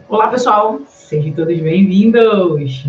Olá, pessoal! Sejam todos bem-vindos!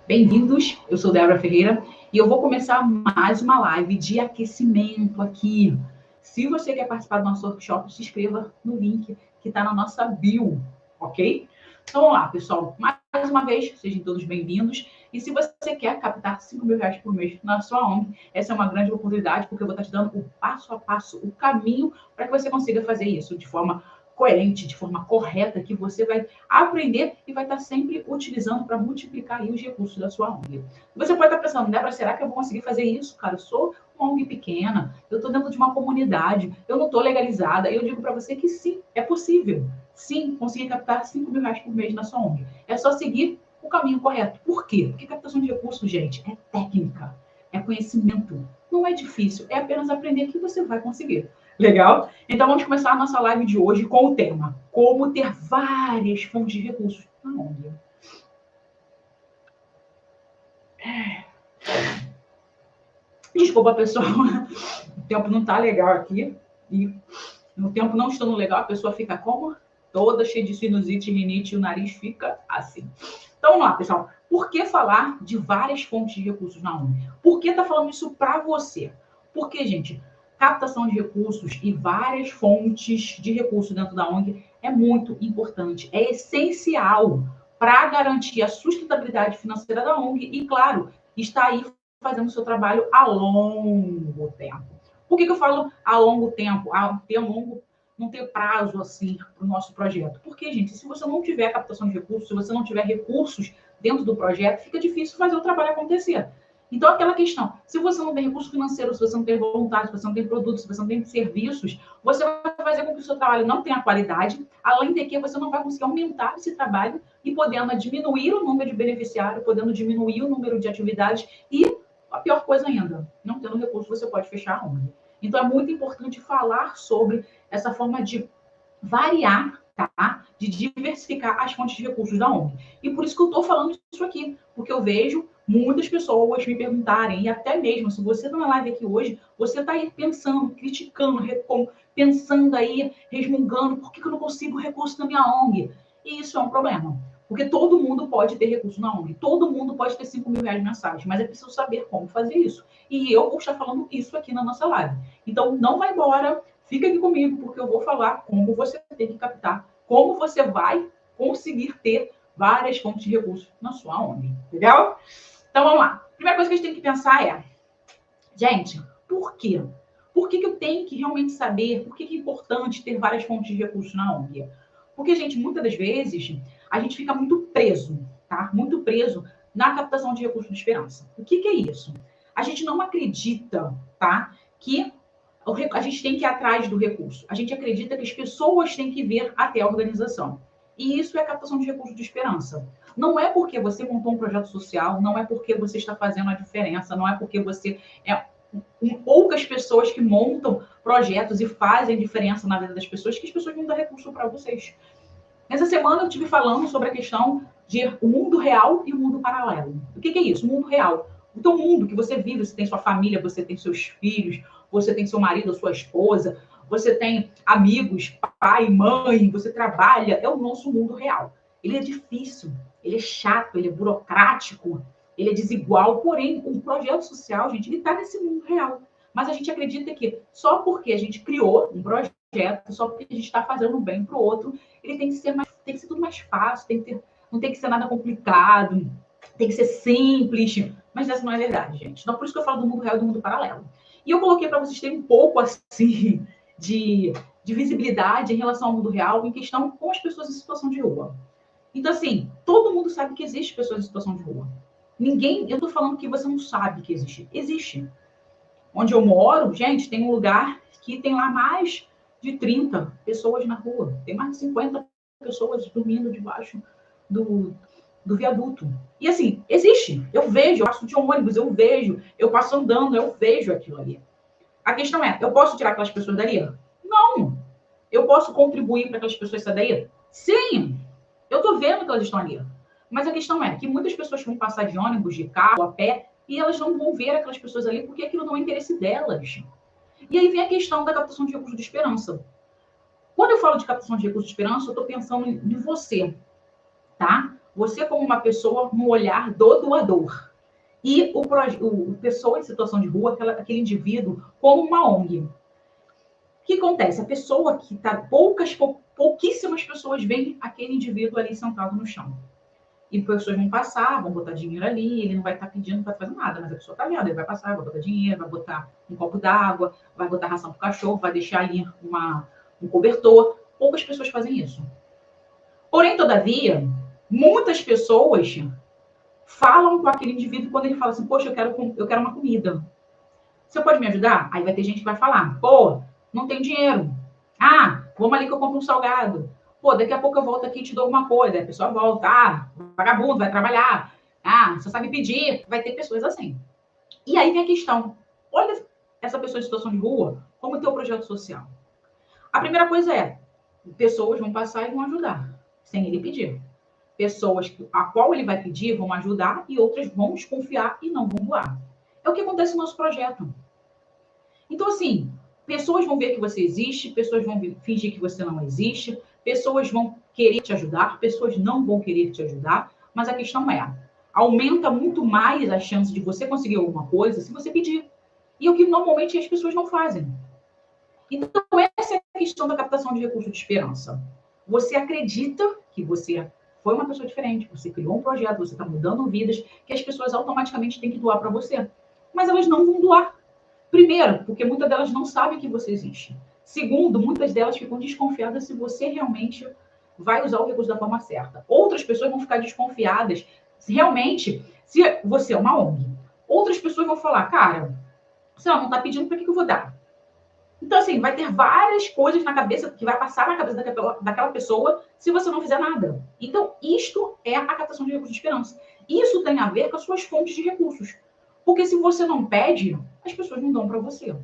Bem-vindos! Eu sou Débora Ferreira e eu vou começar mais uma live de aquecimento aqui. Se você quer participar do nosso workshop, se inscreva no link que está na nossa bio, ok? Então, vamos lá, pessoal. Mais uma vez, sejam todos bem-vindos. E se você quer captar R$ 5.000 por mês na sua ONG, essa é uma grande oportunidade, porque eu vou estar te dando o passo a passo, o caminho para que você consiga fazer isso de forma coerente, de forma correta, que você vai aprender e vai estar sempre utilizando para multiplicar aí os recursos da sua ONG. Você pode estar pensando, Débora, será que eu vou conseguir fazer isso? Cara, eu sou uma ONG pequena, eu estou dentro de uma comunidade, eu não estou legalizada. E eu digo para você que sim, é possível. Sim, conseguir captar R$ 5.000 por mês na sua ONG. É só seguir o caminho correto. Por quê? Porque captação de recursos, gente, é técnica, é conhecimento. Não é difícil, é apenas aprender que você vai conseguir. Legal? Então, vamos começar a nossa live de hoje com o tema: como ter várias fontes de recursos na ONG. Desculpa, pessoal, o tempo não está legal aqui. E no tempo não estando legal, a pessoa fica como? Toda cheia de sinusite, rinite, e o nariz fica assim. Então, vamos lá, pessoal. Por que falar de várias fontes de recursos na ONG? Por que tá falando isso para você? Porque, gente, captação de recursos e várias fontes de recursos dentro da ONG é muito importante, é essencial para garantir a sustentabilidade financeira da ONG e, claro, está aí fazendo o seu trabalho a longo tempo. Por que eu falo a longo tempo? Não ter prazo assim para o nosso projeto. Porque, gente, se você não tiver captação de recursos, se você não tiver recursos dentro do projeto, fica difícil fazer o trabalho acontecer. Então, aquela questão, se você não tem recurso financeiro, se você não tem voluntários, se você não tem produtos, se você não tem serviços, você vai fazer com que o seu trabalho não tenha qualidade, além de que você não vai conseguir aumentar esse trabalho e podendo diminuir o número de beneficiários, podendo diminuir o número de atividades e, a pior coisa ainda, não tendo recurso, você pode fechar a ONG. Então, é muito importante falar sobre essa forma de variar, tá? De diversificar as fontes de recursos da ONG. E por isso que eu estou falando isso aqui, porque eu vejo muitas pessoas me perguntarem, e até mesmo, se você está na live aqui hoje, você está aí pensando, criticando, pensando aí, resmungando, por que eu não consigo recurso na minha ONG? E isso é um problema. Porque todo mundo pode ter recurso na ONG, todo mundo pode ter R$ 5.000 mensais, mas é preciso saber como fazer isso. E eu vou estar falando isso aqui na nossa live. Então, não vai embora, fica aqui comigo, porque eu vou falar como você tem que captar, como você vai conseguir ter várias fontes de recursos na sua ONG. Legal? Então, vamos lá. A primeira coisa que a gente tem que pensar é, gente, por quê? Por que eu tenho que realmente saber? Por que é importante ter várias fontes de recursos na ONG? Porque, gente, muitas das vezes, a gente fica muito preso, tá? Muito preso na captação de recursos de esperança. O que é isso? A gente não acredita, tá? Que a gente tem que ir atrás do recurso. A gente acredita que as pessoas têm que vir até a organização. E isso é captação de recursos de esperança. Não é porque você montou um projeto social, não é porque você está fazendo a diferença, não é porque você é poucas pessoas que montam projetos e fazem diferença na vida das pessoas que as pessoas vão dar recurso para vocês. Nessa semana eu estive falando sobre a questão de o mundo real e o mundo paralelo. O que é isso? O mundo real. O teu mundo que você vive, você tem sua família, você tem seus filhos, você tem seu marido, sua esposa, você tem amigos, pai, mãe, você trabalha, é o nosso mundo real. Ele é difícil, ele é chato, ele é burocrático, ele é desigual, porém, um projeto social, gente, ele está nesse mundo real. Mas a gente acredita que só porque a gente criou um projeto, só porque a gente está fazendo bem para o outro, ele tem que ser tudo mais fácil, não tem que ser nada complicado, tem que ser simples. Mas essa não é verdade, gente. Então, por isso que eu falo do mundo real e do mundo paralelo. E eu coloquei para vocês terem um pouco assim de visibilidade em relação ao mundo real em questão com as pessoas em situação de rua. Então, assim, todo mundo sabe que existe pessoas em situação de rua. Eu tô falando que você não sabe que existe. Existe. Onde eu moro, gente, tem um lugar que tem lá mais de 30 pessoas na rua. Tem mais de 50 pessoas dormindo debaixo do viaduto. E assim, existe. Eu vejo, eu passo de ônibus, eu vejo, eu passo andando, eu vejo aquilo ali. A questão é, eu posso tirar aquelas pessoas dali? Não. Eu posso contribuir para aquelas pessoas saírem daí? Sim. Eu estou vendo que elas estão ali. Mas a questão é que muitas pessoas vão passar de ônibus, de carro, a pé, e elas não vão ver aquelas pessoas ali porque aquilo não é interesse delas. E aí vem a questão da captação de recursos de esperança. Quando eu falo de captação de recursos de esperança, eu estou pensando em você, tá? Você como uma pessoa no olhar do doador. E o pessoa em situação de rua, aquele indivíduo, como uma ONG. O que acontece? A pessoa que está... pouquíssimas pessoas veem aquele indivíduo ali sentado no chão. E pessoas vão passar, vão botar dinheiro ali, ele não vai estar pedindo para fazer nada, mas a pessoa está vendo, ele vai passar, vai botar dinheiro, vai botar um copo d'água, vai botar ração para o cachorro, vai deixar ali um cobertor. Poucas pessoas fazem isso. Porém, todavia, muitas pessoas falam com aquele indivíduo quando ele fala assim, poxa, eu quero uma comida. Você pode me ajudar? Aí vai ter gente que vai falar, pô, não tem dinheiro. Ah, vamos ali que eu compro um salgado. Pô, daqui a pouco eu volto aqui e te dou alguma coisa. Aí a pessoa volta, vagabundo, vai trabalhar. Ah, você sabe pedir. Vai ter pessoas assim. E aí vem a questão, olha essa pessoa em situação de rua como teu projeto social. A primeira coisa é, pessoas vão passar e vão ajudar, sem ele pedir. Pessoas a qual ele vai pedir vão ajudar e outras vão desconfiar e não vão doar. É o que acontece no nosso projeto. Então, assim, pessoas vão ver que você existe, pessoas vão fingir que você não existe, pessoas vão querer te ajudar, pessoas não vão querer te ajudar, mas a questão é, aumenta muito mais a chance de você conseguir alguma coisa se você pedir. E é o que normalmente as pessoas não fazem. Então, essa é a questão da captação de recursos de esperança. Você acredita que você foi uma pessoa diferente, você criou um projeto, você está mudando vidas, que as pessoas automaticamente têm que doar para você. Mas elas não vão doar. Primeiro, porque muitas delas não sabem que você existe. Segundo, muitas delas ficam desconfiadas se você realmente vai usar o recurso da forma certa. Outras pessoas vão ficar desconfiadas se você é uma ONG. Outras pessoas vão falar, cara, se ela não está pedindo, para que eu vou dar? Então, assim, vai ter várias coisas na cabeça, que vai passar na cabeça daquela pessoa se você não fizer nada. Então, isto é a captação de recursos de esperança. Isso tem a ver com as suas fontes de recursos. Porque se você não pede, as pessoas não dão para você.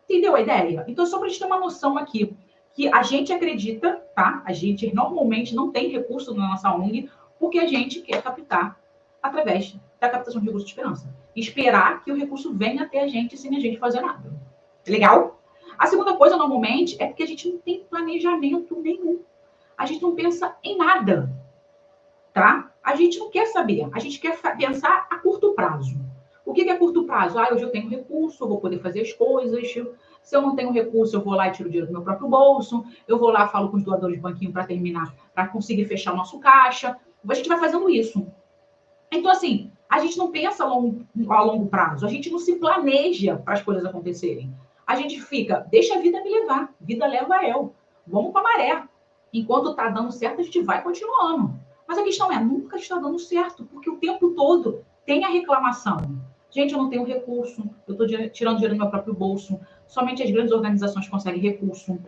Entendeu a ideia? Então, só para a gente ter uma noção aqui, que a gente acredita, tá? A gente normalmente não tem recurso na nossa ONG, porque a gente quer captar através da captação de recursos de esperança. Esperar que o recurso venha até a gente sem a gente fazer nada. Legal? A segunda coisa, normalmente, é porque a gente não tem planejamento nenhum. A gente não pensa em nada, tá? A gente não quer saber. A gente quer pensar a curto prazo. O que é curto prazo? Hoje eu tenho recurso, eu vou poder fazer as coisas. Se eu não tenho recurso, eu vou lá e tiro o dinheiro do meu próprio bolso. Eu vou lá, falo com os doadores de banquinho para terminar, para conseguir fechar o nosso caixa. A gente vai fazendo isso. Então, assim, a gente não pensa a longo prazo. A gente não se planeja para as coisas acontecerem. A gente fica, deixa a vida me levar. Vida leva eu. Vamos com a maré. Enquanto está dando certo, a gente vai continuando. Mas a questão é, nunca está dando certo, porque o tempo todo tem a reclamação. Gente, eu não tenho recurso, eu estou tirando dinheiro do meu próprio bolso, somente as grandes organizações conseguem recurso.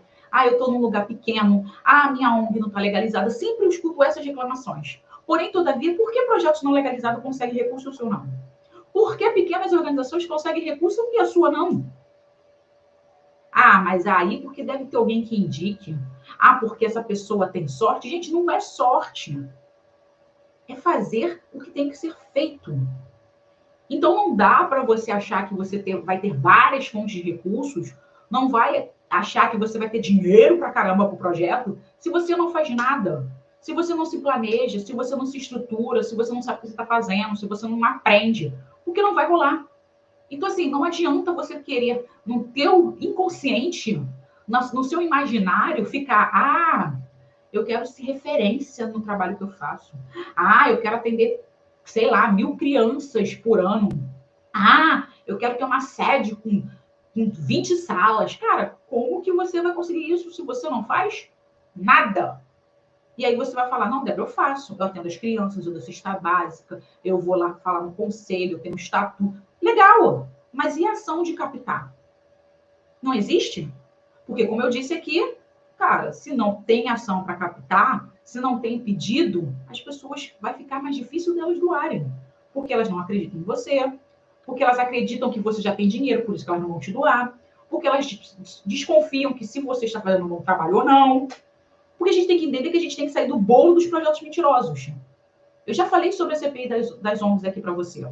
Eu estou num lugar pequeno, minha ONG não está legalizada. Sempre eu escuto essas reclamações. Porém, todavia, por que projetos não legalizados conseguem recurso e o seu não? Por que pequenas organizações conseguem recurso e a sua não? Mas aí porque deve ter alguém que indique. Porque essa pessoa tem sorte. Gente, não é sorte. É fazer o que tem que ser feito. Então, não dá para você achar que você vai ter várias fontes de recursos, não vai achar que você vai ter dinheiro para caramba para o projeto, se você não faz nada. Se você não se planeja, se você não se estrutura, se você não sabe o que você está fazendo, se você não aprende, porque não vai rolar. Então, assim, não adianta você querer, no teu inconsciente, no seu imaginário, ficar, eu quero ser referência no trabalho que eu faço. Eu quero atender, sei lá, 1.000 crianças por ano. Eu quero ter uma sede com 20 salas. Cara, como que você vai conseguir isso se você não faz nada? E aí você vai falar, não, Débora, eu faço. Eu atendo as crianças, eu dou cesta básica, eu vou lá falar no conselho, eu tenho um estatuto. Legal, mas e a ação de captar? Não existe? Porque, como eu disse aqui, cara, se não tem ação para captar, se não tem pedido, as pessoas vai ficar mais difícil delas doarem. Porque elas não acreditam em você, porque elas acreditam que você já tem dinheiro, por isso que elas não vão te doar, porque elas desconfiam que se você está fazendo um bom trabalho ou não. Porque a gente tem que entender que a gente tem que sair do bolo dos projetos mentirosos. Eu já falei sobre a CPI das ONGs aqui para você.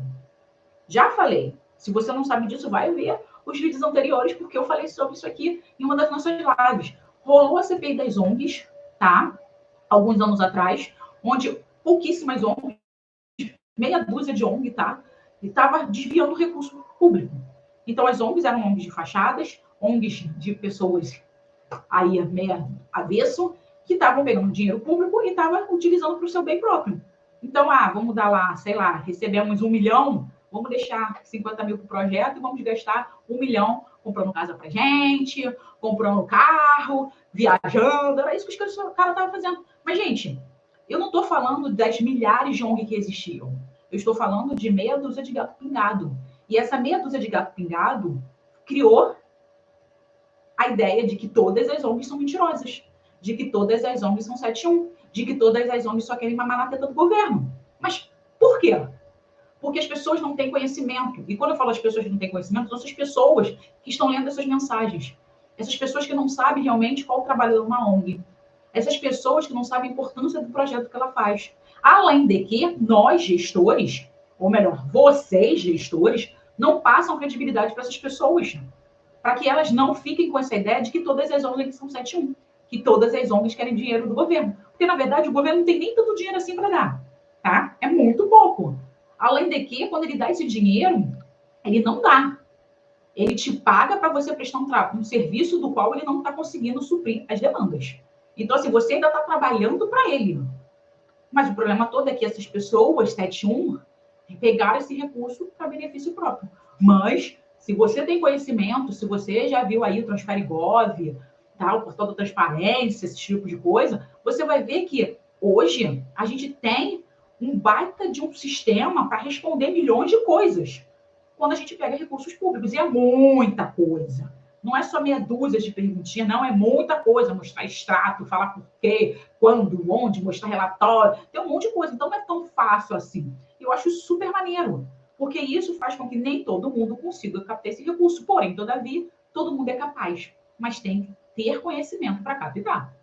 Já falei. Se você não sabe disso, vai ver os vídeos anteriores, porque eu falei sobre isso aqui em uma das nossas lives. rolou a CPI das ONGs, tá? Alguns anos atrás, onde pouquíssimas ONGs, meia dúzia de ONG, tá? E estava desviando recurso público. Então, as ONGs eram ONGs de fachadas, ONGs de pessoas aí meia avesso, que estavam pegando dinheiro público e estavam utilizando para o seu bem próprio. Então, vamos dar lá, sei lá, recebemos 1 milhão, vamos deixar 50 mil para o projeto e vamos gastar 1 milhão comprando casa para gente, comprando carro, viajando. Era isso que o cara estava fazendo. Mas, gente, eu não estou falando das milhares de ONG que existiam. Eu estou falando de meia dúzia de gato pingado. E essa meia dúzia de gato pingado criou a ideia de que todas as ONGs são mentirosas, de que todas as ONGs são 7-1, de que todas as ONGs só querem mamar na teta do governo. Mas por quê? Porque as pessoas não têm conhecimento. E quando eu falo as pessoas que não têm conhecimento, são essas pessoas que estão lendo essas mensagens. Essas pessoas que não sabem realmente qual o trabalho de uma ONG. Essas pessoas que não sabem a importância do projeto que ela faz. Além de que nós, gestores, ou melhor, vocês, gestores, não passam credibilidade para essas pessoas, para que elas não fiquem com essa ideia de que todas as ONGs são 7-1, que todas as ONGs querem dinheiro do governo. Porque, na verdade, o governo não tem nem tanto dinheiro assim para dar, tá? É muito pouco. Além de que, quando ele dá esse dinheiro, ele não dá. Ele te paga para você prestar um serviço do qual ele não está conseguindo suprir as demandas. Então, assim, você ainda está trabalhando para ele. Mas o problema todo é que essas pessoas, 7-1, pegaram esse recurso para benefício próprio. Mas, se você tem conhecimento, se você já viu aí o Transparigov, tá, o portal da transparência, esse tipo de coisa, você vai ver que hoje a gente tem um baita de um sistema para responder milhões de coisas quando a gente pega recursos públicos. E é muita coisa. Não é só meia dúzia de perguntinhas, não, é muita coisa. Mostrar extrato, falar por quê, quando, onde, mostrar relatório. Tem um monte de coisa. Então, não é tão fácil assim. Eu acho super maneiro, porque isso faz com que nem todo mundo consiga captar esse recurso. Porém, todavia, todo mundo é capaz, mas tem que ter conhecimento para captar.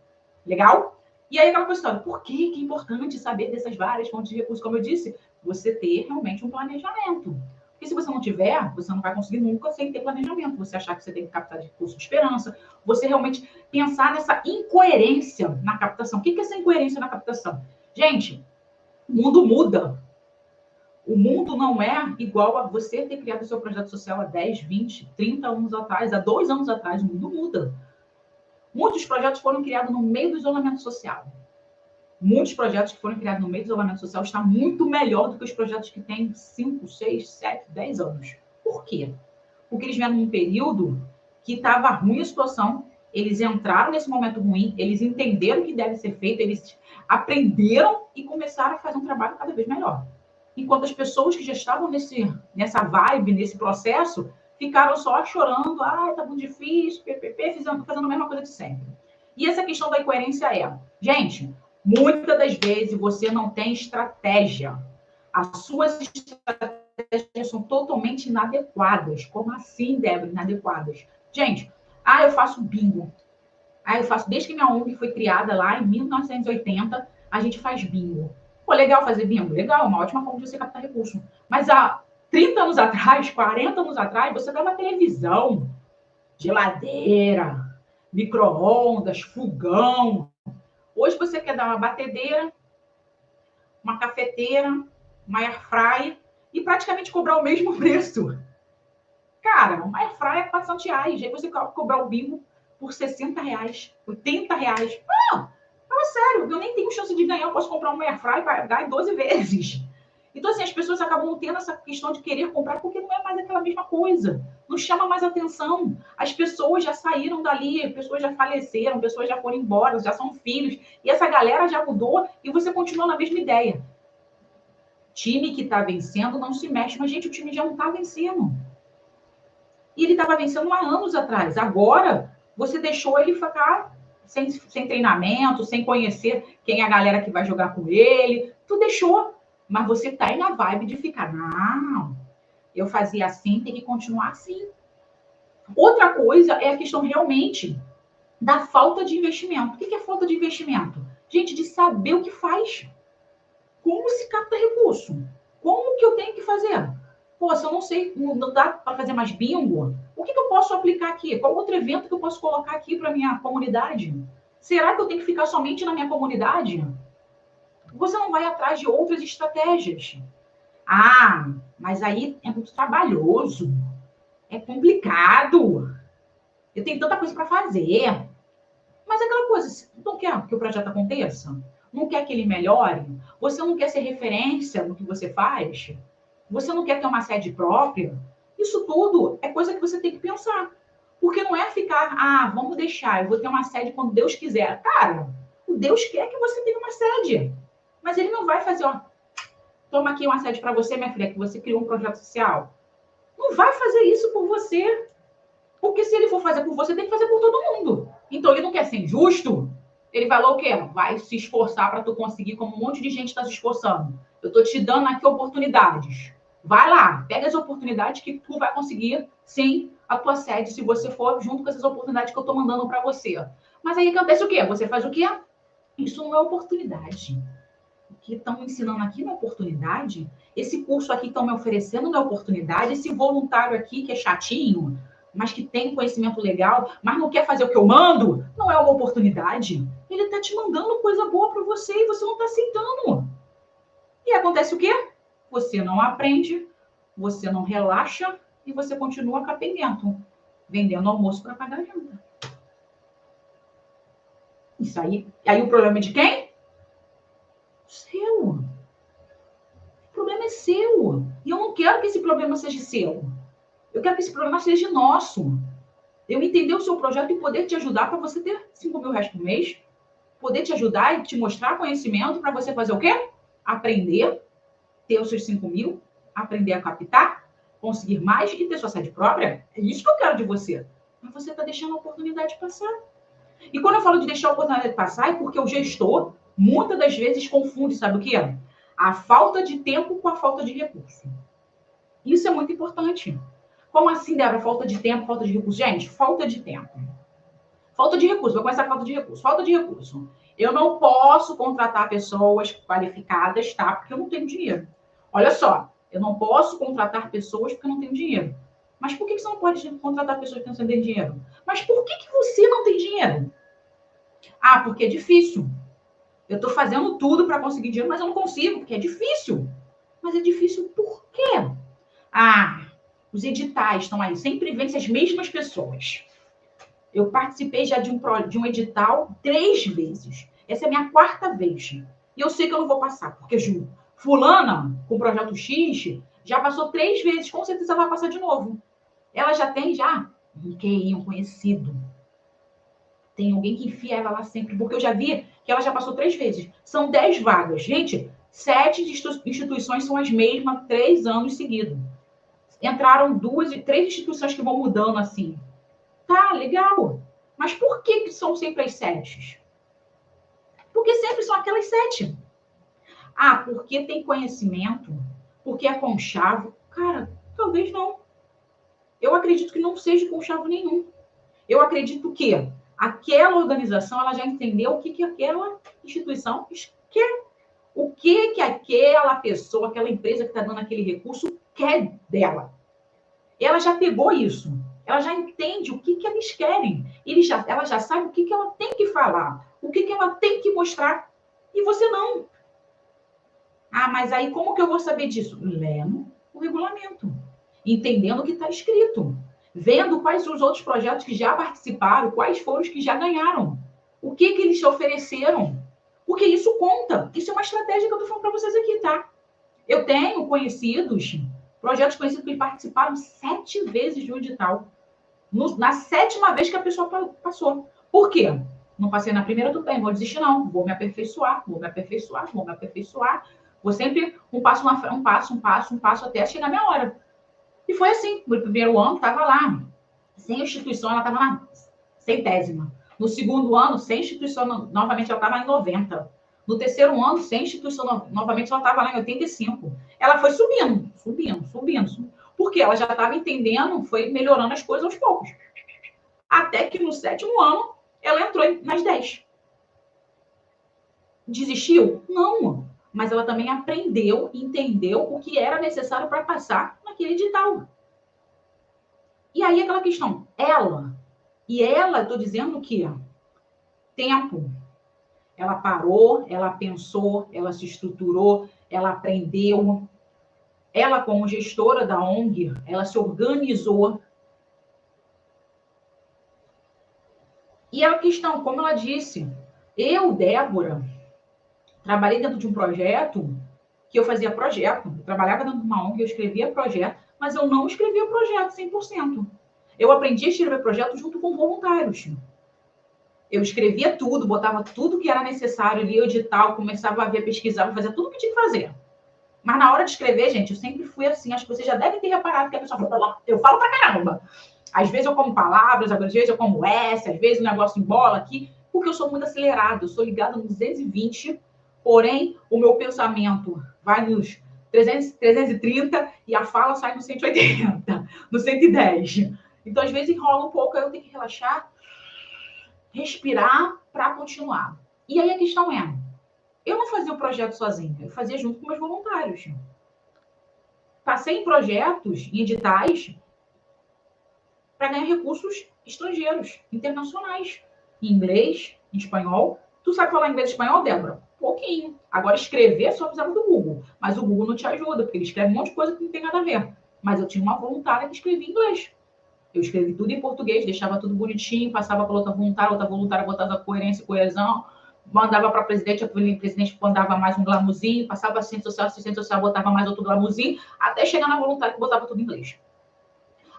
Legal? E aí, aquela questão, por que é importante saber dessas várias fontes de recursos? Como eu disse, você ter realmente um planejamento. Porque se você não tiver, você não vai conseguir nunca sem ter planejamento. Você achar que você tem que captar de recurso de esperança, você realmente pensar nessa incoerência na captação. O que é essa incoerência na captação? Gente, o mundo muda. O mundo não é igual a você ter criado o seu projeto social há 10, 20, 30 anos atrás, há 2 anos atrás. O mundo muda. Muitos projetos foram criados no meio do isolamento social. Muitos projetos que foram criados no meio do isolamento social estão muito melhor do que os projetos que têm 5, 6, 7, 10 anos. Por quê? Porque eles vieram num período que estava ruim a situação, eles entraram nesse momento ruim, eles entenderam o que deve ser feito, eles aprenderam e começaram a fazer um trabalho cada vez melhor. Enquanto as pessoas que já estavam nessa vibe, nesse processo, ficaram só chorando, tá muito difícil, fazendo a mesma coisa de sempre. E essa questão da incoerência é, gente, muitas das vezes você não tem estratégia. As suas estratégias são totalmente inadequadas. Como assim, Débora, inadequadas? Gente, eu faço bingo. Eu faço, desde que minha ONG foi criada lá em 1980, a gente faz bingo. Pô, legal fazer bingo? Legal, uma ótima forma de você captar recurso. Mas há 30 anos atrás, 40 anos atrás, você dava televisão, geladeira, micro-ondas, fogão. Hoje você quer dar uma batedeira, uma cafeteira, uma airfryer e praticamente cobrar o mesmo preço. Cara, uma airfryer é R$400. Aí você cobrar o bingo por R$60, R$80. Não, sério, eu nem tenho chance de ganhar, eu posso comprar uma airfryer e pagar em 12 vezes. Então, assim, as pessoas acabam tendo essa questão de querer comprar porque não é mais aquela mesma coisa. Não chama mais atenção. As pessoas já saíram dali, pessoas já faleceram, pessoas já foram embora, já são filhos. E essa galera já mudou e você continua na mesma ideia. Time que está vencendo não se mexe. Mas, gente, o time já não está vencendo. E ele estava vencendo há anos atrás. Agora, você deixou ele ficar sem treinamento, sem conhecer quem é a galera que vai jogar com ele. Tu deixou. Mas você está aí na vibe de ficar, não, eu fazia assim, tem que continuar assim. Outra coisa é a questão realmente da falta de investimento. O que é falta de investimento? Gente, de saber o que faz. Como se capta recurso? Como que eu tenho que fazer? Pô, se eu não sei, não dá para fazer mais bingo? O que eu posso aplicar aqui? Qual outro evento que eu posso colocar aqui para minha comunidade? Será que eu tenho que ficar somente na minha comunidade? Você não vai atrás de outras estratégias. Ah, mas aí é muito trabalhoso. É complicado. Eu tenho tanta coisa para fazer. Mas é aquela coisa, não quer que o projeto aconteça? Não quer que ele melhore? Você não quer ser referência no que você faz? Você não quer ter uma sede própria? Isso tudo é coisa que você tem que pensar. Porque não é ficar, vamos deixar, eu vou ter uma sede quando Deus quiser. Cara, o Deus quer que você tenha uma sede. Mas ele não vai fazer, toma aqui uma sede para você, minha filha, que você criou um projeto social. Não vai fazer isso por você. Porque se ele for fazer por você, tem que fazer por todo mundo. Então ele não quer ser injusto. Ele vai lá o quê? Vai se esforçar para tu conseguir, como um monte de gente está se esforçando. Eu estou te dando aqui oportunidades. Vai lá, pega as oportunidades que tu vai conseguir, sim, a tua sede, se você for junto com essas oportunidades que eu estou mandando para você. Mas aí acontece o quê? Você faz o quê? Isso não é oportunidade. O que estão ensinando aqui não é oportunidade. Esse curso aqui que estão me oferecendo não é oportunidade. Esse voluntário aqui que é chatinho, mas que tem conhecimento legal, mas não quer fazer o que eu mando, não é uma oportunidade. Ele está te mandando coisa boa para você e você não está aceitando. E acontece o quê? Você não aprende, você não relaxa e você continua capengento, vendendo almoço para pagar a janta. Isso aí. E aí o problema é de quem? Seu. O problema é seu. E eu não quero que esse problema seja seu. Eu quero que esse problema seja nosso. Eu entender o seu projeto e poder te ajudar para você ter 5.000 reais por mês. Poder te ajudar e te mostrar conhecimento para você fazer o quê? Aprender, ter os seus 5.000, aprender a captar, conseguir mais e ter sua sede própria. É isso que eu quero de você. Mas você está deixando a oportunidade passar. E quando eu falo de deixar a oportunidade passar, é porque o gestor, muitas das vezes, confunde, sabe o quê? A falta de tempo com a falta de recurso. Isso é muito importante. Como assim, Débora? Falta de tempo, falta de recurso? Gente, falta de tempo. Falta de recurso. Vou começar com falta de recurso. Falta de recurso. Eu não posso contratar pessoas qualificadas, tá? Porque eu não tenho dinheiro. Olha só, eu não posso contratar pessoas porque eu não tenho dinheiro. Mas por que você não pode contratar pessoas que não têm dinheiro? Mas por que você não tem dinheiro? Porque é difícil. Eu estou fazendo tudo para conseguir dinheiro, mas eu não consigo, porque é difícil. Mas é difícil por quê? Os editais estão aí, sempre vence as mesmas pessoas. Eu participei já de um edital 3 vezes. Essa é a minha 4ª vez. E eu sei que eu não vou passar, porque fulana, com o projeto X, já passou 3 vezes, com certeza ela vai passar de novo. Ela já tem um QI, um conhecido. Tem alguém que enfia ela lá sempre, porque eu já vi que ela já passou 3 vezes. São 10 vagas. Gente, 7 instituições são as mesmas 3 anos seguidos. Entraram 2 e 3 instituições que vão mudando assim. Tá, legal. Mas por que são sempre as 7? Porque sempre são aquelas 7. Porque tem conhecimento? Porque é conchavo? Cara, talvez não. Eu acredito que não seja conchavo nenhum. Eu acredito que aquela organização ela já entendeu o que aquela instituição quer. O que aquela pessoa, aquela empresa que está dando aquele recurso quer dela. Ela já pegou isso. Ela já entende o que eles querem. Ela já sabe o que ela tem que falar, o que ela tem que mostrar. E você não. Mas aí como que eu vou saber disso? Lendo o regulamento. Entendendo o que está escrito. Vendo quais são os outros projetos que já participaram, quais foram os que já ganharam. O que eles te ofereceram. Porque isso conta. Isso é uma estratégia que eu estou falando para vocês aqui, tá? Eu tenho conhecidos, projetos conhecidos que participaram 7 vezes de um edital. Na 7ª vez que a pessoa passou. Por quê? Não passei na primeira, tudo bem, vou desistir não. Vou me aperfeiçoar, vou me aperfeiçoar, vou me aperfeiçoar. Vou sempre um passo até chegar a minha hora. E foi assim. No primeiro ano, estava lá. Sem instituição, ela estava lá. 100ª. No segundo ano, sem instituição, novamente, ela estava em 90. No terceiro ano, sem instituição, novamente, ela estava lá em 85. Ela foi subindo. Porque ela já estava entendendo, foi melhorando as coisas aos poucos. Até que no 7º ano, ela entrou nas 10. Desistiu? Não. Mas ela também aprendeu, entendeu o que era necessário para passar naquele edital. E aí aquela questão, ela, estou dizendo que tempo, ela parou, ela pensou, ela se estruturou, ela aprendeu, ela como gestora da ONG, ela se organizou. E a questão, como ela disse, eu, Débora, trabalhei dentro de um projeto que eu fazia projeto, eu trabalhava dentro de uma ONG, eu escrevia projeto, mas eu não escrevia projeto 100%. Eu aprendi a escrever projeto junto com voluntários. Eu escrevia tudo, botava tudo que era necessário, lia o edital, começava a ver, pesquisava, fazia tudo o que tinha que fazer. Mas na hora de escrever, gente, eu sempre fui assim, acho que vocês já devem ter reparado que a pessoa fala, eu falo pra caramba. Às vezes eu como palavras, às vezes eu como S, às vezes o negócio embola aqui, porque eu sou muito acelerado, eu sou ligada no 220, porém o meu pensamento vai nos 300, 330 e a fala sai no 180, no 110. Então, às vezes enrola um pouco, aí eu tenho que relaxar, respirar para continuar. E aí a questão é, eu não fazia o projeto sozinha, eu fazia junto com meus voluntários. Passei em projetos, em editais, para ganhar recursos estrangeiros, internacionais, em inglês, em espanhol. Tu sabe falar inglês e espanhol, Débora? Pouquinho. Agora, escrever só precisava do Google. Mas o Google não te ajuda, porque ele escreve um monte de coisa que não tem nada a ver. Mas eu tinha uma voluntária que escrevia em inglês. Eu escrevi tudo em português, deixava tudo bonitinho, passava para outra voluntária botava coerência e coesão, mandava para a presidente, mandava mais um glamourzinho, passava assistente social, botava mais outro glamourzinho, até chegar na voluntária que botava tudo em inglês.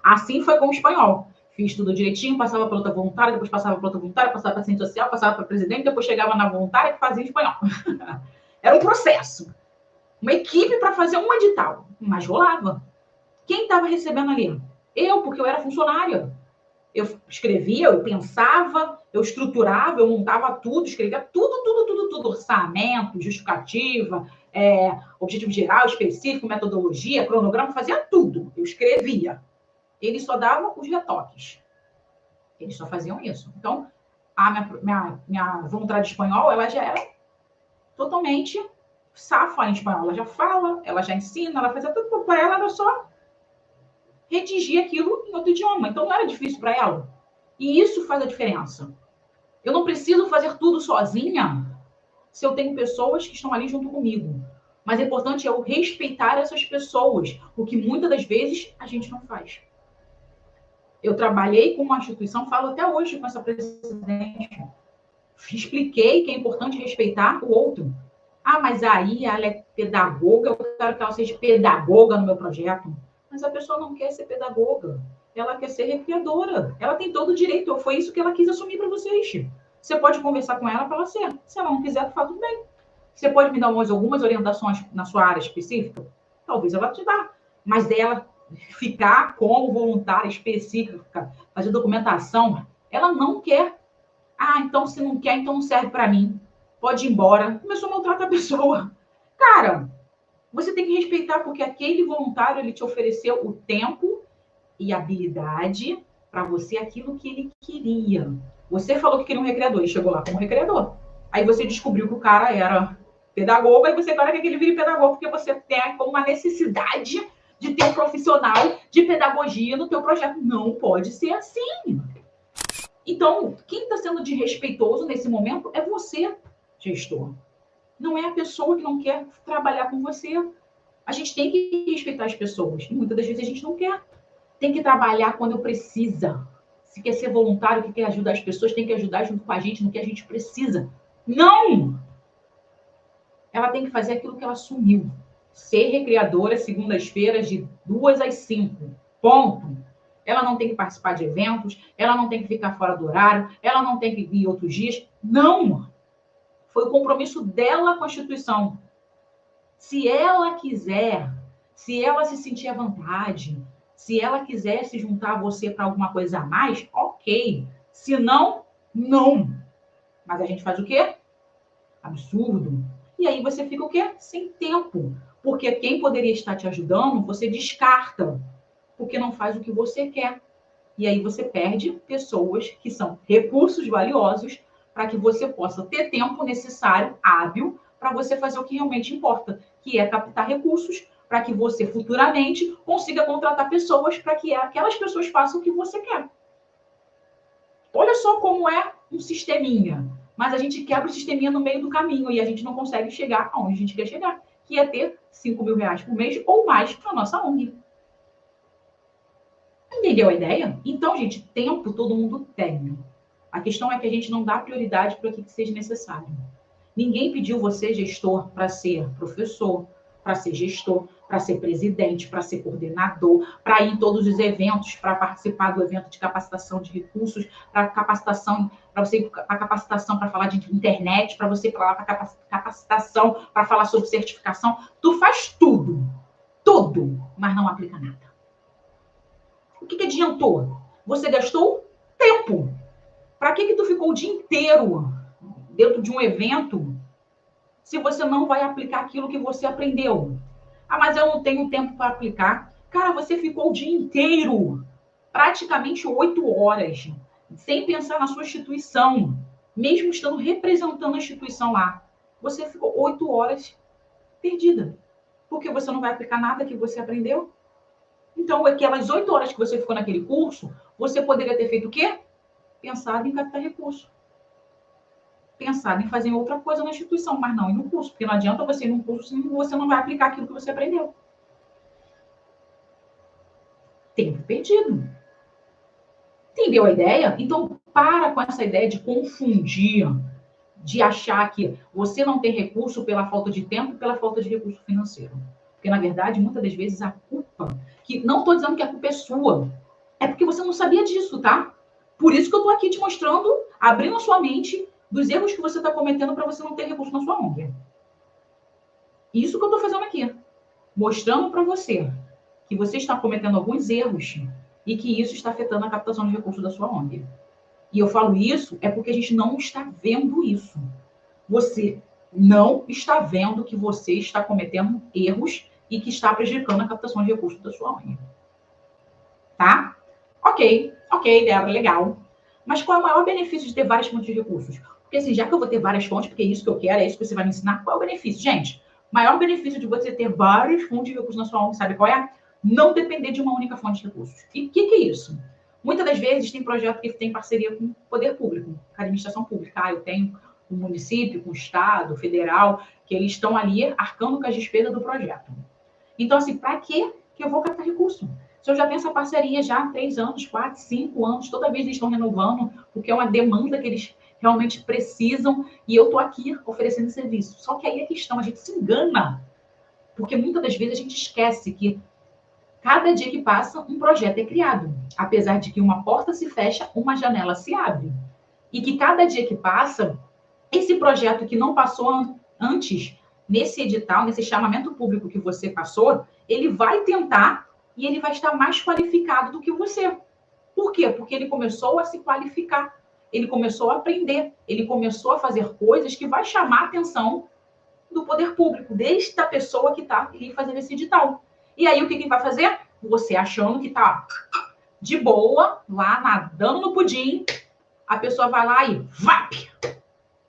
Assim foi com o espanhol. Fiz tudo direitinho, passava para outra voluntária, depois passava para outra voluntária, passava para assistente social, passava para a presidente, depois chegava na voluntária que fazia espanhol. Era um processo. Uma equipe para fazer um edital, mas rolava. Quem estava recebendo ali? Eu, porque eu era funcionária. Eu escrevia, eu pensava, eu estruturava, eu montava tudo, escrevia tudo. Orçamento, justificativa, objetivo geral, específico, metodologia, cronograma, fazia tudo. Eu escrevia. Eles só davam os retoques. Eles só faziam isso. Então, a minha voluntária de espanhol, ela já era totalmente safa em espanhol. Ela já fala, ela já ensina, ela fazia tudo. Para ela era só redigir aquilo em outro idioma. Então, não era difícil para ela. E isso faz a diferença. Eu não preciso fazer tudo sozinha se eu tenho pessoas que estão ali junto comigo. Mas é importante eu respeitar essas pessoas, o que muitas das vezes a gente não faz. Eu trabalhei com uma instituição, falo até hoje com essa presidente, expliquei que é importante respeitar o outro. Ah, mas aí ela é pedagoga, eu quero que ela seja pedagoga no meu projeto. Mas a pessoa não quer ser pedagoga, ela quer ser recreadora. Ela tem todo o direito, foi isso que ela quis assumir para vocês. Você pode conversar com ela para ela ser. Se ela não quiser, faz tudo bem. Você pode me dar algumas orientações na sua área específica? Talvez ela te dá. Mas dela ficar como voluntária específica, fazer documentação, ela não quer. Ah, então se não quer, então não serve para mim. Pode ir embora. Começou a maltratar a pessoa. Cara, você tem que respeitar, porque aquele voluntário, ele te ofereceu o tempo e habilidade para você aquilo que ele queria. Você falou que queria um recreador e chegou lá como recreador. Aí você descobriu que o cara era pedagogo, aí você agora quer que ele vire pedagogo, porque você tem uma necessidade de ter um profissional de pedagogia no teu projeto. Não pode ser assim. Então, quem está sendo desrespeitoso nesse momento é você, gestor. Não é a pessoa que não quer trabalhar com você. A gente tem que respeitar as pessoas. E muitas das vezes a gente não quer. Tem que trabalhar quando precisa. Se quer ser voluntário, que quer ajudar as pessoas, tem que ajudar junto com a gente no que a gente precisa. Não! Ela tem que fazer aquilo que ela assumiu. Ser recreadora segundas-feiras de 2 às 5. Ponto. Ela não tem que participar de eventos, ela não tem que ficar fora do horário, ela não tem que ir outros dias. Não! Foi o compromisso dela com a instituição. Se ela quiser, se ela se sentir à vontade, se ela quiser se juntar a você para alguma coisa a mais, ok. Se não, não. Mas a gente faz o quê? Absurdo. E aí você fica o quê? Sem tempo. Porque quem poderia estar te ajudando, você descarta. Porque não faz o que você quer. E aí você perde pessoas que são recursos valiosos para que você possa ter tempo necessário, hábil, para você fazer o que realmente importa, que é captar recursos para que você futuramente consiga contratar pessoas para que aquelas pessoas façam o que você quer. Olha só como é um sisteminha. Mas a gente quebra o sisteminha no meio do caminho e a gente não consegue chegar aonde a gente quer chegar, que é ter 5 mil reais por mês ou mais para nossa ONG. Entendeu a ideia? Então, gente, tempo todo mundo tem. A questão é que a gente não dá prioridade para o que seja necessário. Ninguém pediu você, gestor, para ser professor, para ser gestor, para ser presidente, para ser coordenador, para ir em todos os eventos, para participar do evento de capacitação de recursos, para capacitação, para você ir para capacitação para falar de internet, para você ir para lá para capacitação, para falar sobre certificação. Tu faz tudo, mas não aplica nada. O que adiantou? Você gastou tempo. Para que tu ficou o dia inteiro dentro de um evento se você não vai aplicar aquilo que você aprendeu? Ah, mas eu não tenho tempo para aplicar. Cara, você ficou o dia inteiro, praticamente 8 horas, sem pensar na sua instituição, mesmo estando representando a instituição lá. Você ficou 8 horas perdida, porque você não vai aplicar nada que você aprendeu. Então, aquelas 8 horas que você ficou naquele curso, você poderia ter feito o quê? Pensado em captar recurso. Pensado em fazer outra coisa na instituição, mas não ir no curso, porque não adianta você ir num curso se você não vai aplicar aquilo que você aprendeu. Tempo perdido. Entendeu a ideia? Então, para com essa ideia de confundir, de achar que você não tem recurso pela falta de tempo, pela falta de recurso financeiro. Porque, na verdade, muitas das vezes a culpa, que não estou dizendo que a culpa é sua, é porque você não sabia disso, tá? Por isso que eu estou aqui te mostrando, abrindo a sua mente dos erros que você está cometendo para você não ter recurso na sua ONG. Isso que eu estou fazendo aqui. Mostrando para você que você está cometendo alguns erros e que isso está afetando a captação de recursos da sua ONG. E eu falo isso é porque a gente não está vendo isso. Você não está vendo que você está cometendo erros e que está prejudicando a captação de recursos da sua ONG. Tá? Ok, Débora, legal. Mas qual é o maior benefício de ter várias fontes de recursos? Porque assim, já que eu vou ter várias fontes, porque é isso que eu quero, é isso que você vai me ensinar, qual é o benefício? Gente, o maior benefício de você ter várias fontes de recursos na sua ONG, sabe qual é? Não depender de uma única fonte de recursos. E o que é isso? Muitas das vezes tem projeto que tem parceria com o poder público, com a administração pública. Eu tenho um município, com o estado, federal, que eles estão ali arcando com as despesas do projeto. Então, assim, para que eu vou captar recurso? Se eu já tenho essa parceria já há 3 anos, 4, 5 anos, toda vez eles estão renovando, porque é uma demanda que eles realmente precisam, e eu estou aqui oferecendo serviço. Só que aí a questão, a gente se engana, porque muitas das vezes a gente esquece que cada dia que passa, um projeto é criado. Apesar de que uma porta se fecha, uma janela se abre. E que cada dia que passa, esse projeto que não passou antes, nesse edital, nesse chamamento público que você passou, ele vai tentar e ele vai estar mais qualificado do que você. Por quê? Porque ele começou a se qualificar, ele começou a aprender, ele começou a fazer coisas que vai chamar a atenção do poder público, desde a pessoa que está ali fazendo esse edital. E aí, o que vai fazer? Você achando que está de boa, lá nadando no pudim, a pessoa vai lá e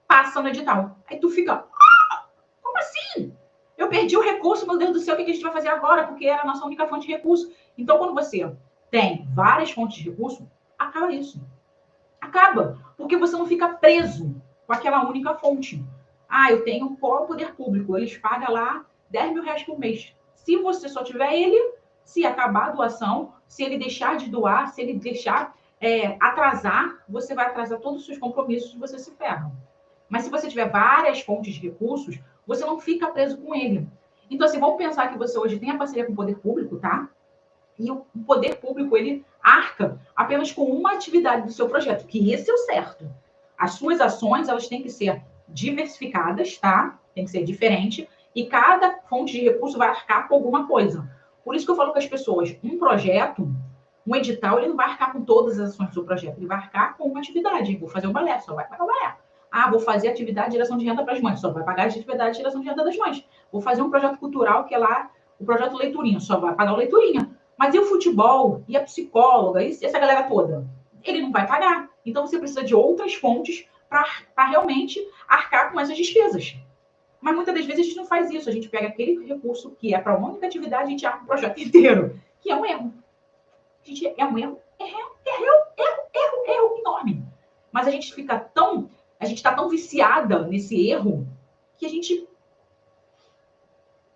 passa no edital. Aí tu fica, como assim? Eu perdi o recurso, meu Deus do céu, o que a gente vai fazer agora? Porque era a nossa única fonte de recurso. Então, quando você tem várias fontes de recurso, acaba isso. Acaba, porque você não fica preso com aquela única fonte. Ah, eu tenho qual poder público? Eles pagam lá 10 mil reais por mês. Se você só tiver ele, se acabar a doação, se ele deixar de doar, se ele deixar atrasar, você vai atrasar todos os seus compromissos e você se ferra. Mas se você tiver várias fontes de recursos, você não fica preso com ele. Então, assim, vamos pensar que você hoje tem a parceria com o poder público, tá? E o poder público, ele arca apenas com uma atividade do seu projeto, que esse é o certo. As suas ações, elas têm que ser diversificadas, tá? Tem que ser diferente. E cada fonte de recurso vai arcar com alguma coisa. Por isso que eu falo com as pessoas, um projeto, um edital, ele não vai arcar com todas as ações do seu projeto. Ele vai arcar com uma atividade. Vou fazer o balé, só vai pagar o balé. Ah, vou fazer atividade de geração de renda para as mães, só vai pagar a atividade de geração de renda das mães. Vou fazer um projeto cultural, que é lá o projeto Leiturinha, só vai pagar o Leiturinha. Mas e o futebol? E a psicóloga? E essa galera toda? Ele não vai pagar. Então, você precisa de outras fontes para realmente arcar com essas despesas. Mas muitas das vezes a gente não faz isso. A gente pega aquele recurso que é para uma única atividade, a gente arma o projeto inteiro, que é um erro. Gente, é um erro enorme. Mas a gente está tão viciada nesse erro que a gente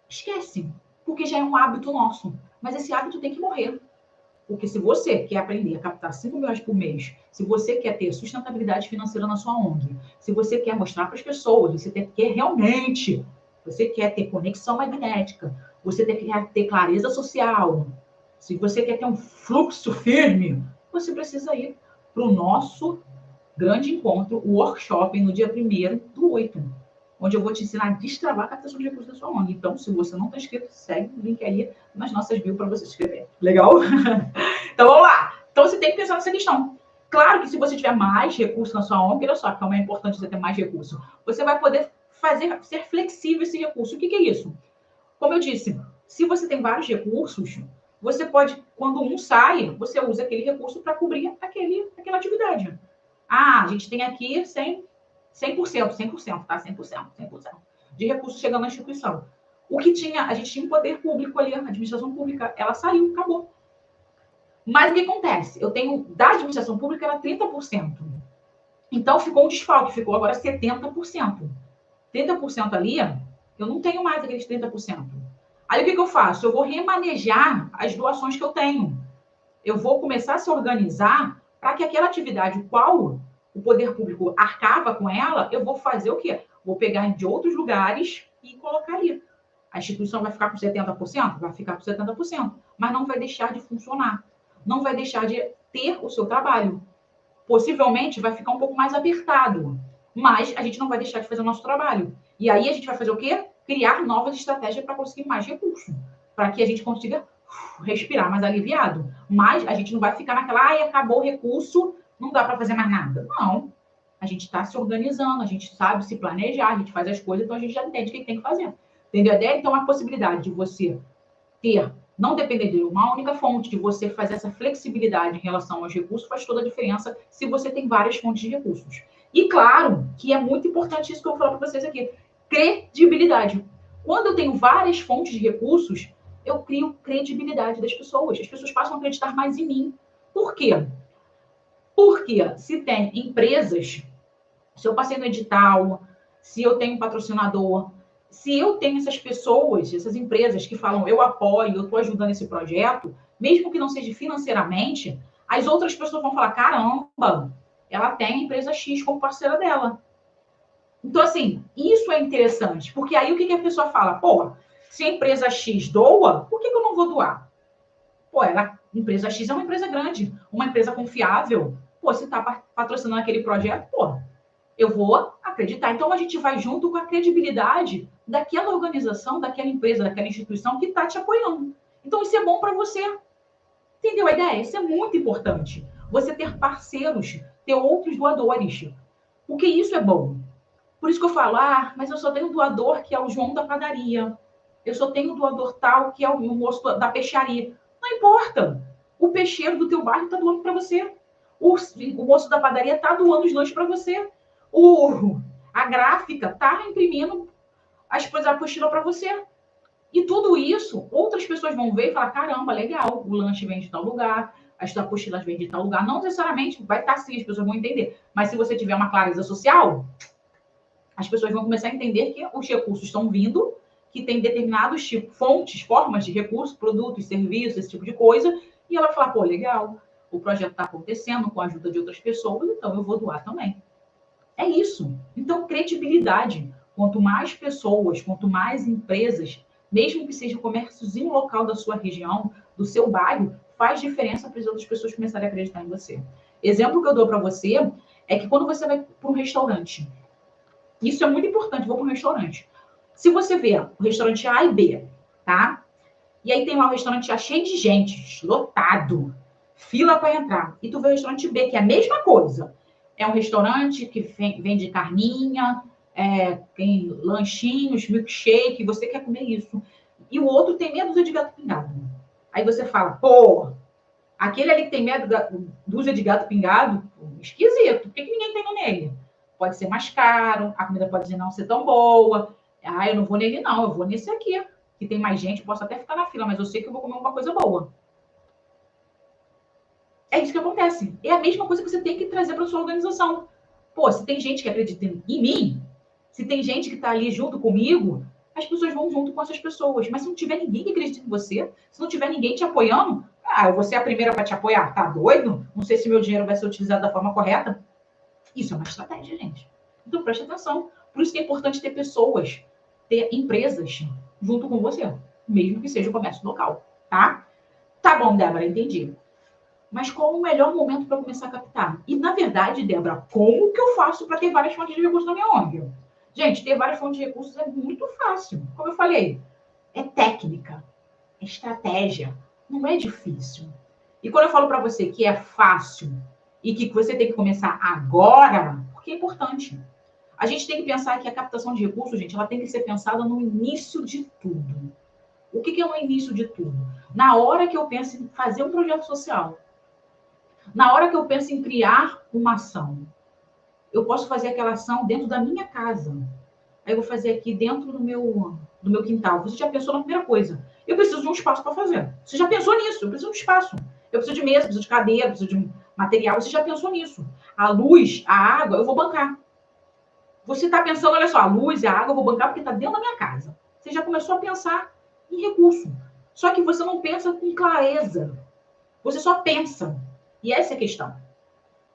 esquece, porque já é um hábito nosso. Mas esse hábito tem que morrer. Porque se você quer aprender a captar 5 milhões por mês, se você quer ter sustentabilidade financeira na sua ONG, se você quer mostrar para as pessoas, você quer realmente, você quer ter conexão magnética, você quer ter clareza social, se você quer ter um fluxo firme, você precisa ir para o nosso grande encontro, o workshop, no dia 1º/8, onde eu vou te ensinar a destravar a captação de recursos da sua ONG. Então, se você não está inscrito, segue o link aí nas nossas bios para você se inscrever. Legal? Então, vamos lá. Então, você tem que pensar nessa questão. Claro que se você tiver mais recursos na sua ONG, olha só, como é importante você ter mais recursos, você vai poder ser flexível esse recurso. O que é isso? Como eu disse, se você tem vários recursos, você pode, quando um sai, você usa aquele recurso para cobrir aquela atividade. Ah, a gente tem aqui 100%, tá? 100% de recursos chegando na instituição. A gente tinha um poder público ali, a administração pública, ela saiu, acabou. Mas o que acontece? Eu tenho, da administração pública, era 30%. Então, ficou um desfalque, ficou agora 70%. 30% ali, eu não tenho mais aqueles 30%. Aí, o que eu faço? Eu vou remanejar as doações que eu tenho. Eu vou começar a se organizar para que aquela atividade, qual o poder público arcava com ela, eu vou fazer o quê? Vou pegar de outros lugares e colocar ali. A instituição vai ficar com 70%? Vai ficar com 70%, mas não vai deixar de funcionar. Não vai deixar de ter o seu trabalho. Possivelmente vai ficar um pouco mais apertado, mas a gente não vai deixar de fazer o nosso trabalho. E aí a gente vai fazer o quê? Criar novas estratégias para conseguir mais recursos, para que a gente consiga respirar mais aliviado. Mas a gente não vai ficar naquela, acabou o recurso, não dá para fazer mais nada. Não. A gente está se organizando, a gente sabe se planejar, a gente faz as coisas, então a gente já entende o que tem que fazer. Entendeu a ideia? Então, a possibilidade de você não depender de uma única fonte, de você fazer essa flexibilidade em relação aos recursos, faz toda a diferença se você tem várias fontes de recursos. E claro que é muito importante isso que eu vou falar para vocês aqui, credibilidade. Quando eu tenho várias fontes de recursos, eu crio credibilidade das pessoas. As pessoas passam a acreditar mais em mim. Por quê? Porque se tem empresas, se eu passei no edital, se eu tenho um patrocinador, se eu tenho essas pessoas, essas empresas que falam, eu apoio, eu estou ajudando esse projeto, mesmo que não seja financeiramente, as outras pessoas vão falar, caramba, ela tem a empresa X como parceira dela. Então, assim, isso é interessante, porque aí o que a pessoa fala? Pô, se a empresa X doa, por que eu não vou doar? Pô, a empresa X é uma empresa grande, uma empresa confiável. Pô, se está patrocinando aquele projeto, pô, eu vou acreditar. Então, a gente vai junto com a credibilidade daquela organização, daquela empresa, daquela instituição que está te apoiando. Então, isso é bom para você. Entendeu a ideia? Isso é muito importante. Você ter parceiros, ter outros doadores. Porque isso é bom. Por isso que eu falo, mas eu só tenho doador que é o João da padaria. Eu só tenho doador tal que é o moço da peixaria. Não importa. O peixeiro do teu bairro está doando para você. O moço da padaria está doando os lanches para você. A gráfica está imprimindo a apostila para você. E tudo isso, outras pessoas vão ver e falar, caramba, legal, o lanche vem de tal lugar, as apostilas vêm de tal lugar. Não necessariamente vai estar assim, as pessoas vão entender. Mas se você tiver uma clareza social, as pessoas vão começar a entender que os recursos estão vindo, que tem determinados tipos, fontes, formas de recursos, produtos, serviços, esse tipo de coisa, e ela vai falar, pô, legal, o projeto está acontecendo com a ajuda de outras pessoas, então eu vou doar também. É isso. Então, credibilidade. Quanto mais pessoas, quanto mais empresas, mesmo que seja um comérciozinho local da sua região, do seu bairro, faz diferença para as outras pessoas começarem a acreditar em você. Exemplo que eu dou para você é que quando você vai para um restaurante, isso é muito importante, vou para um restaurante. Se você vê o restaurante A e B, tá? E aí tem lá o restaurante A cheio de gente, lotado, fila para entrar. E tu vê o restaurante B, que é a mesma coisa. É um restaurante que vende carninha, tem lanchinhos, milkshake, você quer comer isso. E o outro tem meia dúzia de gato pingado. Aí você fala, pô, aquele ali que tem meia dúzia de gato pingado, esquisito, por que ninguém tem nele? Pode ser mais caro, a comida pode não ser tão boa. Ah, eu não vou nele, não. Eu vou nesse aqui, que tem mais gente, posso até ficar na fila, mas eu sei que eu vou comer uma coisa boa. É isso que acontece. É a mesma coisa que você tem que trazer para sua organização. Pô, se tem gente que acredita em mim, se tem gente que está ali junto comigo, as pessoas vão junto com essas pessoas. Mas se não tiver ninguém que acredite em você, se não tiver ninguém te apoiando, eu vou ser a primeira para te apoiar. Tá doido? Não sei se meu dinheiro vai ser utilizado da forma correta. Isso é uma estratégia, gente. Então preste atenção. Por isso que é importante ter pessoas, ter empresas junto com você, mesmo que seja o comércio local, tá? Tá bom, Débora, entendi. Mas qual o melhor momento para começar a captar? E, na verdade, Débora, como que eu faço para ter várias fontes de recursos na minha ONG? Gente, ter várias fontes de recursos é muito fácil. Como eu falei, é técnica, é estratégia, não é difícil. E quando eu falo para você que é fácil e que você tem que começar agora, porque é importante. A gente tem que pensar que a captação de recursos, gente, ela tem que ser pensada no início de tudo. O que é o início de tudo? Na hora que eu penso em fazer um projeto social, na hora que eu penso em criar uma ação, eu posso fazer aquela ação dentro da minha casa. Aí eu vou fazer aqui dentro do meu quintal. Você já pensou na primeira coisa? Eu preciso de um espaço para fazer. Você já pensou nisso? Eu preciso de um espaço. Eu preciso de mesa, preciso de cadeira, preciso de material. Você já pensou nisso? A luz, a água, eu vou bancar. Você está pensando, olha só, a luz e a água eu vou bancar porque está dentro da minha casa. Você já começou a pensar em recurso. Só que você não pensa com clareza. Você só pensa. E essa é a questão.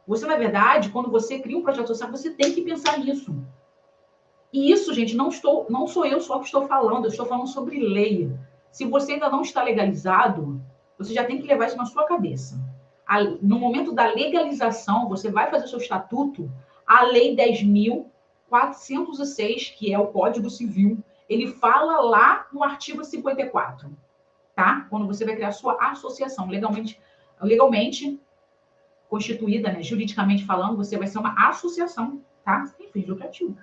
Você, na verdade, quando você cria um projeto social, você tem que pensar nisso. E isso, gente, não sou eu só que estou falando, eu estou falando sobre lei. Se você ainda não está legalizado, você já tem que levar isso na sua cabeça. No momento da legalização, você vai fazer o seu estatuto, a Lei 10.406, que é o Código Civil, ele fala lá no artigo 54, tá? Quando você vai criar a sua associação legalmente constituída, né, juridicamente falando, você vai ser uma associação, tá? Sem fins lucrativos.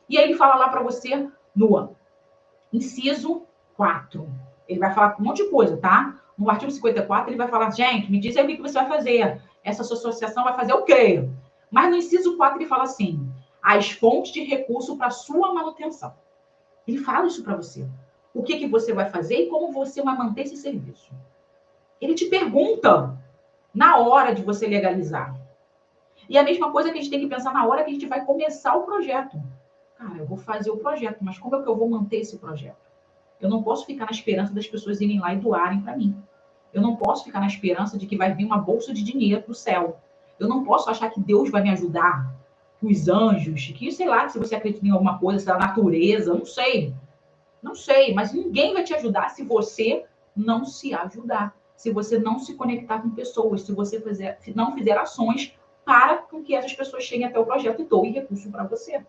E aí ele fala lá para você no inciso 4. Ele vai falar um monte de coisa, tá? No artigo 54, ele vai falar, gente, me diz aí o que você vai fazer. Essa sua associação vai fazer o quê? Mas no inciso 4 ele fala assim, as fontes de recurso para sua manutenção. Ele fala isso para você. O que você vai fazer e como você vai manter esse serviço. Ele te pergunta na hora de você legalizar. E a mesma coisa que a gente tem que pensar na hora que a gente vai começar o projeto. Cara, eu vou fazer o projeto, mas como é que eu vou manter esse projeto? Eu não posso ficar na esperança das pessoas irem lá e doarem para mim. Eu não posso ficar na esperança de que vai vir uma bolsa de dinheiro do céu. Eu não posso achar que Deus vai me ajudar, que os anjos, que sei lá, se você acredita em alguma coisa, se é a natureza, não sei. Não sei, mas ninguém vai te ajudar se você não se ajudar, se você não se conectar com pessoas, se você não fizer ações para com que essas pessoas cheguem até o projeto e doem recurso para você.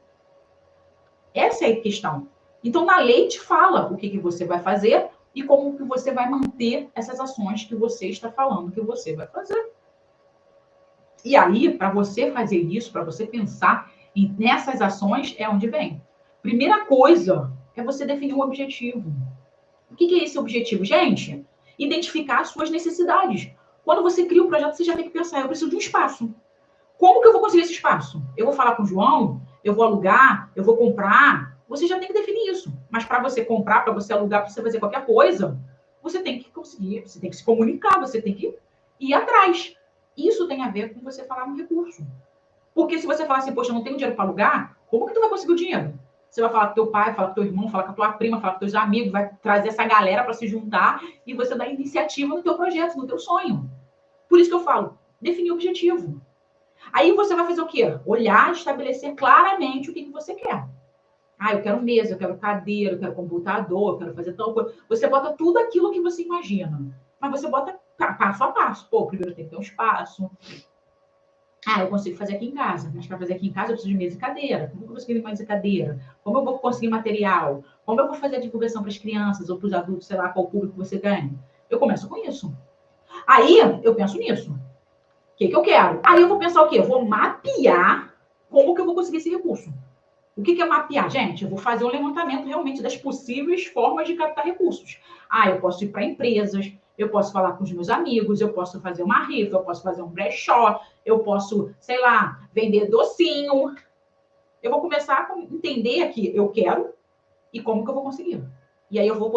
Essa é a questão. Então, na lei te fala o que você vai fazer e como que você vai manter essas ações que você está falando que você vai fazer. E aí, para você fazer isso, para você pensar nessas ações, é onde vem. Primeira coisa é você definir um objetivo. O que é esse objetivo? Gente, identificar as suas necessidades. Quando você cria um projeto, você já tem que pensar, eu preciso de um espaço. Como que eu vou conseguir esse espaço? Eu vou falar com o João? Eu vou alugar? Eu vou comprar? Você já tem que definir isso. Mas para você comprar, para você alugar, para você fazer qualquer coisa, você tem que conseguir, você tem que se comunicar, você tem que ir atrás. Isso tem a ver com você falar no recurso. Porque se você falar assim, poxa, eu não tenho dinheiro para alugar, como que tu vai conseguir o dinheiro? Você vai falar com teu pai, falar com teu irmão, falar com a tua prima, falar com teus amigos, vai trazer essa galera para se juntar e você dar iniciativa no teu projeto, no teu sonho. Por isso que eu falo, definir o objetivo. Aí você vai fazer o quê? Olhar, estabelecer claramente o que você quer. Eu quero mesa, eu quero cadeira, eu quero computador, eu quero fazer tal coisa. Você bota tudo aquilo que você imagina. Mas você bota passo a passo. Pô, primeiro tem que ter um espaço. Eu consigo fazer aqui em casa. Mas para fazer aqui em casa eu preciso de mesa e cadeira. Como eu vou conseguir mesa e cadeira? Como eu vou conseguir material? Como eu vou fazer a divulgação para as crianças ou para os adultos, sei lá, qual público você tem? Eu começo com isso. Aí eu penso nisso. O que eu quero? Aí eu vou pensar o quê? Eu vou mapear como que eu vou conseguir esse recurso. O que é mapear? Gente, eu vou fazer um levantamento realmente das possíveis formas de captar recursos. Eu posso ir para empresas, eu posso falar com os meus amigos, eu posso fazer uma rifa, eu posso fazer um brechó, eu posso, sei lá, vender docinho. Eu vou começar a entender aqui, eu quero E como que eu vou conseguir? E aí eu vou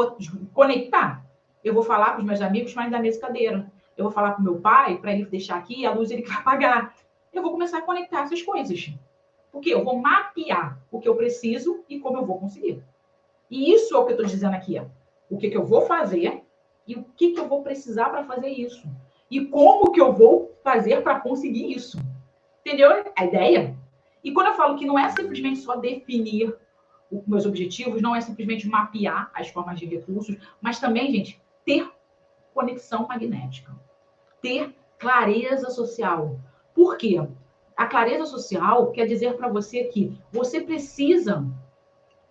conectar. Eu vou falar para os meus amigos mais da mesa e cadeira. Eu vou falar para o meu pai, para ele deixar aqui, a luz ele vai apagar. Eu vou começar a conectar essas coisas. Porque eu vou mapear o que eu preciso e como eu vou conseguir. E isso é o que eu estou dizendo aqui. Ó. O que eu vou fazer e o que eu vou precisar para fazer isso. E como que eu vou fazer para conseguir isso. Entendeu a ideia? E quando eu falo que não é simplesmente só definir os meus objetivos, não é simplesmente mapear as formas de recursos, mas também, gente, ter conexão magnética. Ter clareza social. Por quê? A clareza social quer dizer para você que você precisa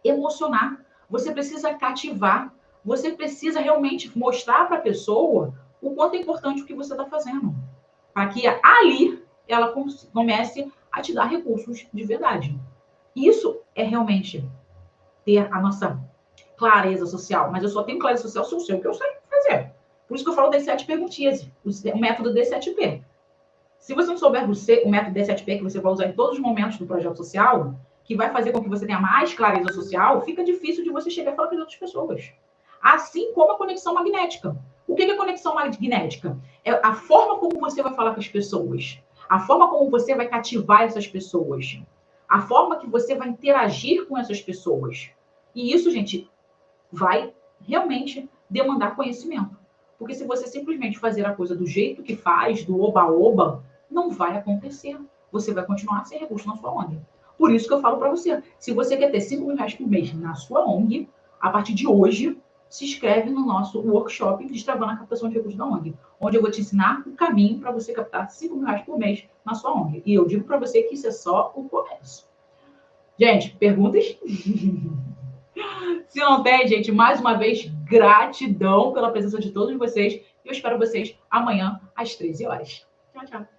emocionar, você precisa cativar, você precisa realmente mostrar para a pessoa o quanto é importante o que você está fazendo. Para que ali ela comece a te dar recursos de verdade. Isso é realmente ter a nossa clareza social. Mas eu só tenho clareza social se eu sei o que eu sei fazer. Por isso que eu falo das 7 perguntinhas, o método D7P. Se você não souber o método D7P, que você vai usar em todos os momentos do projeto social, que vai fazer com que você tenha mais clareza social, fica difícil de você chegar e falar com as outras pessoas. Assim como a conexão magnética. O que é conexão magnética? É a forma como você vai falar com as pessoas. A forma como você vai cativar essas pessoas. A forma que você vai interagir com essas pessoas. E isso, gente, vai realmente demandar conhecimento. Porque se você simplesmente fazer a coisa do jeito que faz, do oba-oba, não vai acontecer. Você vai continuar sem recurso na sua ONG. Por isso que eu falo para você, se você quer ter 5 mil reais por mês na sua ONG, a partir de hoje, se inscreve no nosso workshop Destravando a Captação de Recursos da ONG, onde eu vou te ensinar o caminho para você captar 5 mil reais por mês na sua ONG. E eu digo para você que isso é só o começo. Gente, perguntas? Se não tem, gente, mais uma vez, gratidão pela presença de todos vocês. E eu espero vocês amanhã às 13 horas. Tchau, tchau.